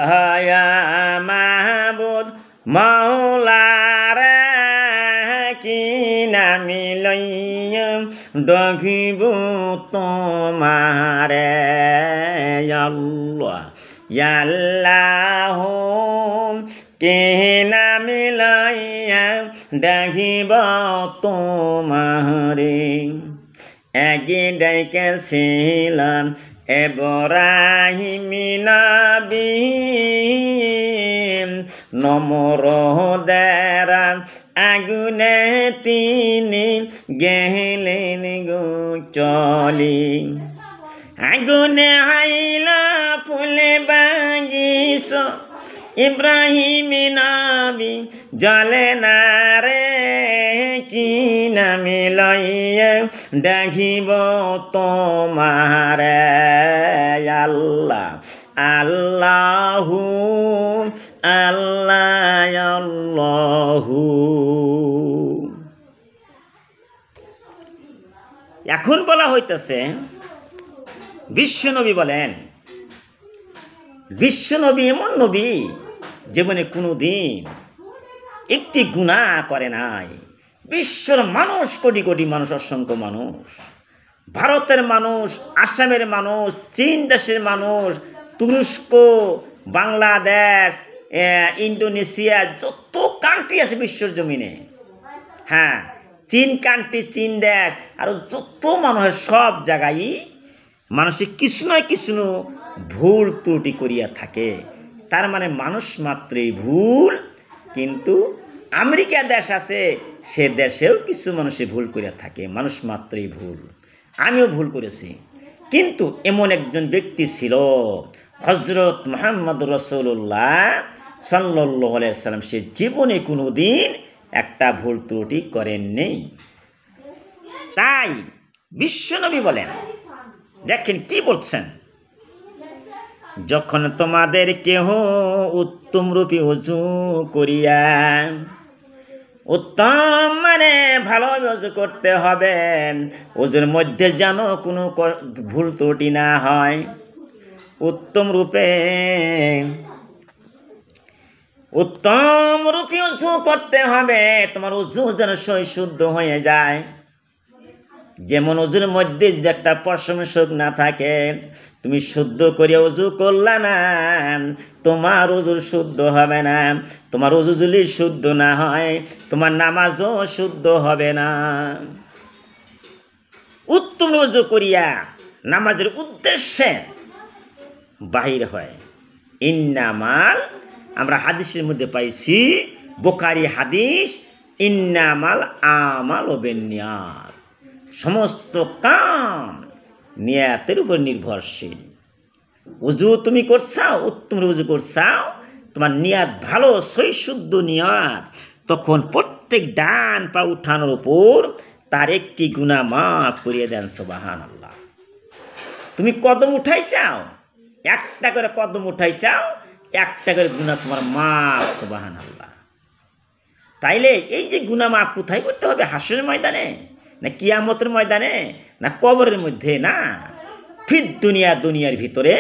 হায়া মাহবুদ মাওলারে কি নামি লইয়া ডাকিব তোমারে আল্লাহ আল্লাহ কি নামি লইয়া ডাকিব তোমারে আগে ডাইকেছিলাম এব্রাহিম নবী নমরুদের আগুনে তিনি গেলেন গো চলি আগুনে আইলা ফুলে বাগিস ইব্রাহিম নবী জলে না রে কি নামে লইয়া ডাকিব তোমারে আল্লাহ আল্লাহু আল্লাহ আল্লাহু। এখন বলা হইতেছে বিশ্বনবী বলেন, বিশ্বনবী এমন নবী জীবনে কোনোদিন একটি গুনাহ করে নাই। বিশ্বর মানুষ কোটি কোটি মানুষ, অসংখ্য মানুষ, ভারতের মানুষ, আসামের মানুষ, চীন দেশের মানুষ, তুরস্ক, বাংলাদেশ, ইন্দোনেশিয়া, যত কান্ট্রি আছে বিশ্বর জমিনে, হ্যাঁ চীন কান্ট্রি, চীন দেশ, আর যত মানুষের সব জায়গায় মানুষের কিছু নয় কিছু ভুল ত্রুটি করিয়া থাকে। তার মানে মানুষ মাত্রই ভুল। কিন্তু আমেরিকা দেশ আছে, সে দেশেও কিছু মানুষে ভুল করিয়া থাকে, মানুষ মাত্রই ভুল। আমিও ভুল করেছি, কিন্তু এমন একজন ব্যক্তি ছিল হযরত মুহাম্মদ রাসূলুল্লাহ সাল্লাল্লাহু আলাইহি সাল্লাম, সে জীবনে কোনো দিন একটা ভুল ত্রুটি করেননি। তাই বিশ্বনবী বলেন, দেখেন কি বলছেন, যখন তোমাদের কেহ উত্তম রূপে ওযু করিয়া, উত্তম মানে ভালোভাবে ওযু করতে হবে, ওযুর মধ্যে যেন কোনো ভুল ত্রুটি না হয়। উত্তম রূপে ওযু করতে হবে, তোমার ওযু যেন সই শুদ্ধ হয়ে যায়। যেমন ওযুর মধ্যে যদি একটা পশমের শোক না থাকে, তুমি শুদ্ধ করে ওযু করলা না, তোমার ওযু শুদ্ধ হবে না। তোমার ওযু যদি শুদ্ধ না হয়, তোমার নামাজও শুদ্ধ হবে না। উত্তম ওযু করিয়া নামাজের উদ্দেশ্যে বাহির হয়। ইন্নামাল, আমরা হাদিসের মধ্যে পাইছি, বুখারী হাদিস, ইন্নামাল আমাল বিন্নিয়াত, সমস্ত কাম নিয়াতের উপর নির্ভরশীল। ওযু তুমি করছাও, উত্তম ওযু করছাও, তোমার নিয়াত ভালো, সই শুদ্ধ নিয়াত, তখন প্রত্যেক ডান পা উঠানোর উপর তার একটি গুনাহ মাফ করিয়ে দেন। সুবহানাল্লাহ। তুমি কদম উঠাইছাও, একটা করে কদম উঠাইছাও, একটা করে গুনাহ তোমার মাফ। সুবহানাল্লাহ। তাইলে এই যে গুনাহ মাফ কোথায় করতে হবে? হাসরের ময়দানে, না কিয়ামতের ময়দানে, না কবরের মধ্যে? না, ফির দুনিয়ার ভিতরে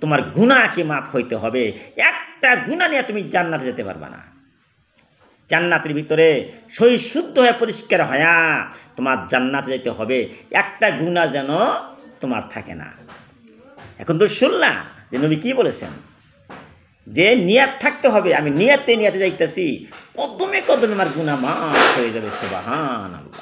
তোমার গুনাহকে মাফ হইতে হবে। একটা গুনাহ নিয়ে তুমি জান্নাতে যেতে পারবা না। জান্নাতের ভিতরে সই শুদ্ধ হয়ে পরিষ্কার হয়া তোমার জান্নাতে যেতে হবে, একটা গুনাহ যেন তোমার থাকে না। এখন তো শুনলা যে নবী কি বলেছেন, যে নিয়াত থাকতে হবে, আমি নিয়াতে যাইতেছি, কদমে কদমে আমার গুনাহ মাফ হয়ে যাবে। সুবহানাল্লাহ।